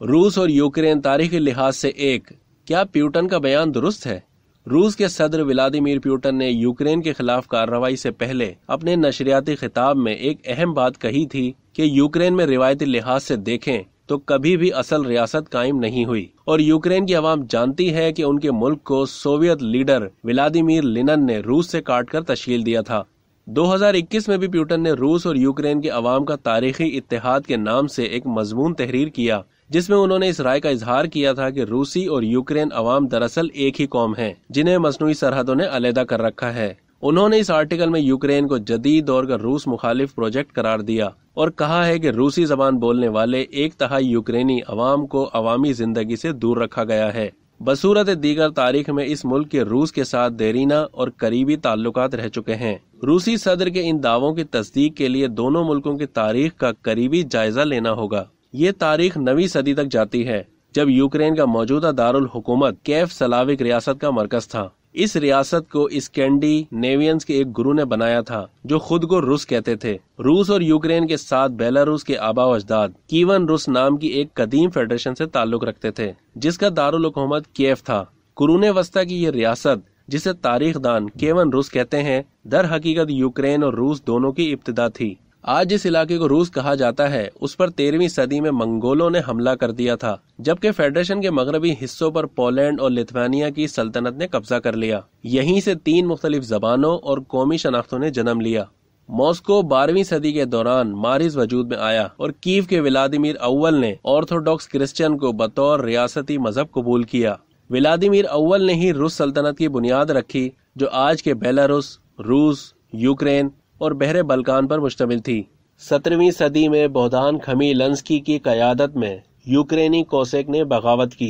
रूस और यूक्रेन तारीखी लिहाज से एक, क्या प्यूटन का बयान दुरुस्त है? रूस के सदर व्लादिमीर प्यूटन ने यूक्रेन के खिलाफ कार्रवाई से पहले अपने नशरियाती खिताब में एक अहम बात कही थी कि यूक्रेन में रिवायती लिहाज से देखें तो कभी भी असल रियासत कायम नहीं हुई और यूक्रेन की आवाम जानती है कि उनके मुल्क को सोवियत लीडर व्लादिमीर लेनिन ने रूस से काटकर तश्कील दिया था। 2021 में भी प्यूटन ने रूस और यूक्रेन के अवाम का तारीखी इत्तेहाद के नाम से एक मजमून तहरीर किया, जिसमें उन्होंने इस राय का इजहार किया था कि रूसी और यूक्रेन अवाम दरअसल एक ही कौम है, जिन्हें मसनूई सरहदों ने अलहदा कर रखा है। उन्होंने इस आर्टिकल में यूक्रेन को जदीद दौर का रूस मुखालिफ प्रोजेक्ट करार दिया और कहा है कि रूसी जबान बोलने वाले 1/3 यूक्रेनी अवाम को अवामी जिंदगी से दूर रखा गया है। बसूरत दीगर तारीख में इस मुल्क के रूस के साथ देरीना और करीबी ताल्लुकात रह चुके हैं। रूसी सदर के इन दावों की तस्दीक के लिए दोनों मुल्कों की तारीख का करीबी जायजा लेना होगा। ये तारीख 9वीं सदी तक जाती है, जब यूक्रेन का मौजूदा दारुल हुकूमत कैफ स्लाविक रियासत का मरकज था। इस रियासत को स्कैंडिनेवियंस के एक गुरु ने बनाया था, जो खुद को रूस कहते थे। रूस और यूक्रेन के साथ बेलारूस के आबा अजदाद कीवन रूस नाम की एक कदीम फेडरेशन से ताल्लुक रखते थे, जिसका दारुल हुकूमत कीव था। कुरूने वस्ता की ये रियासत, जिसे तारीखदान केवन रूस कहते हैं, दर हकीकत यूक्रेन और रूस दोनों की इब्तिदा थी। आज जिस इलाके को रूस कहा जाता है, उस पर 13वीं सदी में मंगोलों ने हमला कर दिया था, जबकि फेडरेशन के मगरबी हिस्सों पर पोलैंड और लिथुआनिया की सल्तनत ने कब्जा कर लिया। यहीं से 3 मुख्तलिफ जबानों और कौमी शनाख्तों ने जन्म लिया। मॉस्को 12वीं सदी के दौरान मारिज वजूद में आया और कीव के व्लादिमीर अव्वल ने ऑर्थोडॉक्स क्रिश्चियन को बतौर रियासती मजहब कबूल किया। व्लादिमीर अव्वल ने ही रूस सल्तनत की बुनियाद रखी, जो आज के बेलारूस, रूस, यूक्रेन और बहरे बल्कान पर मुश्तमिल थी। 17वीं सदी में बोहदान खमीलंस्की की क़यादत में यूक्रेनी कोसेक ने बगावत की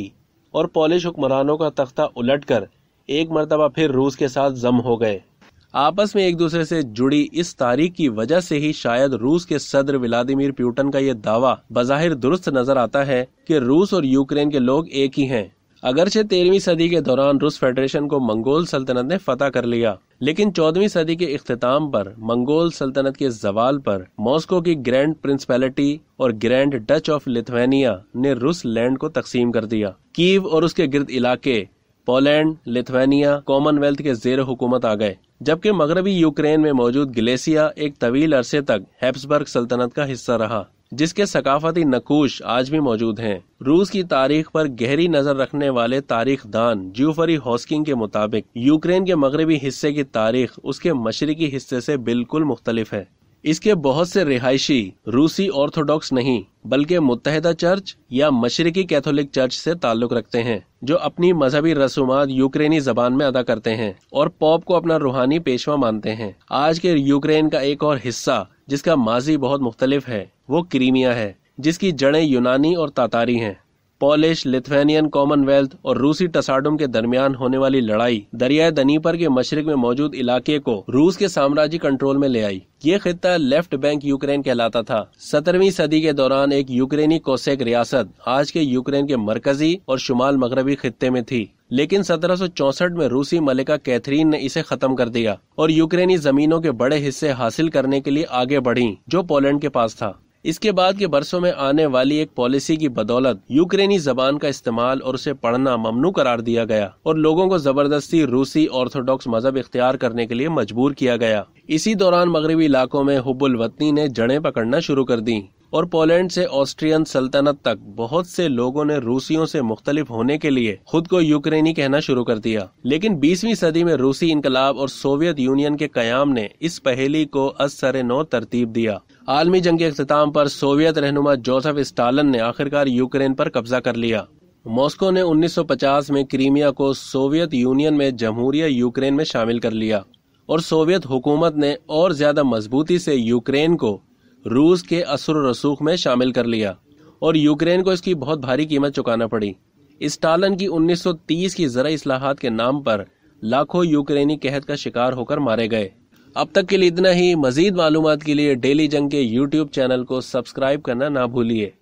और पोलिश हुक्मरानों का तख्ता उलटकर एक मरतबा फिर रूस के साथ जम हो गए। आपस में एक दूसरे से जुड़ी इस तारीख की वजह से ही शायद रूस के सदर व्लादिमीर प्यूटन का यह दावा बज़ाहिर दुरुस्त नजर आता है कि रूस और यूक्रेन के लोग एक ही हैं। अगरचे 13वीं सदी के दौरान रूस फेडरेशन को मंगोल सल्तनत ने फतह कर लिया, लेकिन 14वीं सदी के इख्तिताम पर मंगोल सल्तनत के जवाल पर मॉस्को की ग्रैंड प्रिंसिपैलिटी और ग्रैंड डच ऑफ लिथुआनिया ने रूस लैंड को तकसीम कर दिया। कीव और उसके गिर्द इलाके पोलैंड, लिथुआनिया कॉमनवेल्थ के जेर हुकूमत आ गए, जबकि मगरबी यूक्रेन में मौजूद गलेसिया एक तवील अरसे तक हैब्सबर्ग सल्तनत का हिस्सा रहा, जिसके सकाफती नकूश आज भी मौजूद हैं। रूस की तारीख पर गहरी नजर रखने वाले तारीखदान ज्यूफरी हॉस्किंग के मुताबिक यूक्रेन के मगरबी हिस्से की तारीख उसके मशरिकी हिस्से से बिल्कुल मुख्तलिफ है। इसके बहुत से रिहायशी रूसी ऑर्थोडॉक्स नहीं, बल्कि मुत्तहिदा चर्च या मशरिकी कैथोलिक चर्च से ताल्लुक रखते हैं, जो अपनी मजहबी रसूमात यूक्रेनी जबान में अदा करते हैं और पॉप को अपना रूहानी पेशवा मानते हैं। आज के यूक्रेन का एक और हिस्सा, जिसका माजी बहुत मुख्तलिफ है, वो क्रीमिया है, जिसकी जड़ें यूनानी और तातारी हैं। पोलिश, लिथुआनियन कॉमनवेल्थ और रूसी टसाडुम के दरमियान होने वाली लड़ाई दरियाए दनीपर के मशरिक में मौजूद इलाके को रूस के साम्राज्य कंट्रोल में ले आई। ये खित्ता लेफ्ट बैंक यूक्रेन कहलाता था। 17वीं सदी के दौरान एक यूक्रेनी कोसेक रियासत आज के यूक्रेन के मरकजी और शुमाल मगरबी खित्ते में थी, लेकिन 1764 में रूसी मलिका कैथरीन ने इसे खत्म कर दिया और यूक्रेनी जमीनों के बड़े हिस्से हासिल करने के लिए आगे बढ़ी, जो पोलैंड के पास था। इसके बाद के बरसों में आने वाली एक पॉलिसी की बदौलत यूक्रेनी जबान का इस्तेमाल और उसे पढ़ना ममनू करार दिया गया और लोगों को जबरदस्ती रूसी ऑर्थोडॉक्स मजहब इख्तियार करने के लिए मजबूर किया गया। इसी दौरान मगरबी इलाकों में हुब्बुल वतनी ने जड़ें पकड़ना शुरू कर दी और पोलैंड से ऑस्ट्रियन सल्तनत तक बहुत से लोगों ने रूसियों से मुख्तलिफ होने के लिए खुद को यूक्रेनी कहना शुरू कर दिया। लेकिन 20वीं सदी में रूसी इनकलाब और सोवियत यूनियन के कयाम ने इस पहेली को असर नौ तरतीब दिया। आलमी जंग के इख्तिताम पर सोवियत रहनुमा जोसेफ स्टालिन ने आखिरकार यूक्रेन पर कब्जा कर लिया। मॉस्को ने 1950 में क्रीमिया को सोवियत यूनियन में जमहूरिया यूक्रेन में शामिल कर लिया और सोवियत हुकूमत ने और ज्यादा मजबूती से यूक्रेन को रूस के असर रसूख में शामिल कर लिया और यूक्रेन को इसकी बहुत भारी कीमत चुकाना पड़ी। स्टालिन की 1930 की ज़रा इस्लाहात के नाम पर लाखों यूक्रेनी कहत का शिकार होकर मारे गए। अब तक के लिए इतना ही। मजीद मालूमात के लिए डेली जंग के YouTube चैनल को सब्सक्राइब करना ना भूलिए।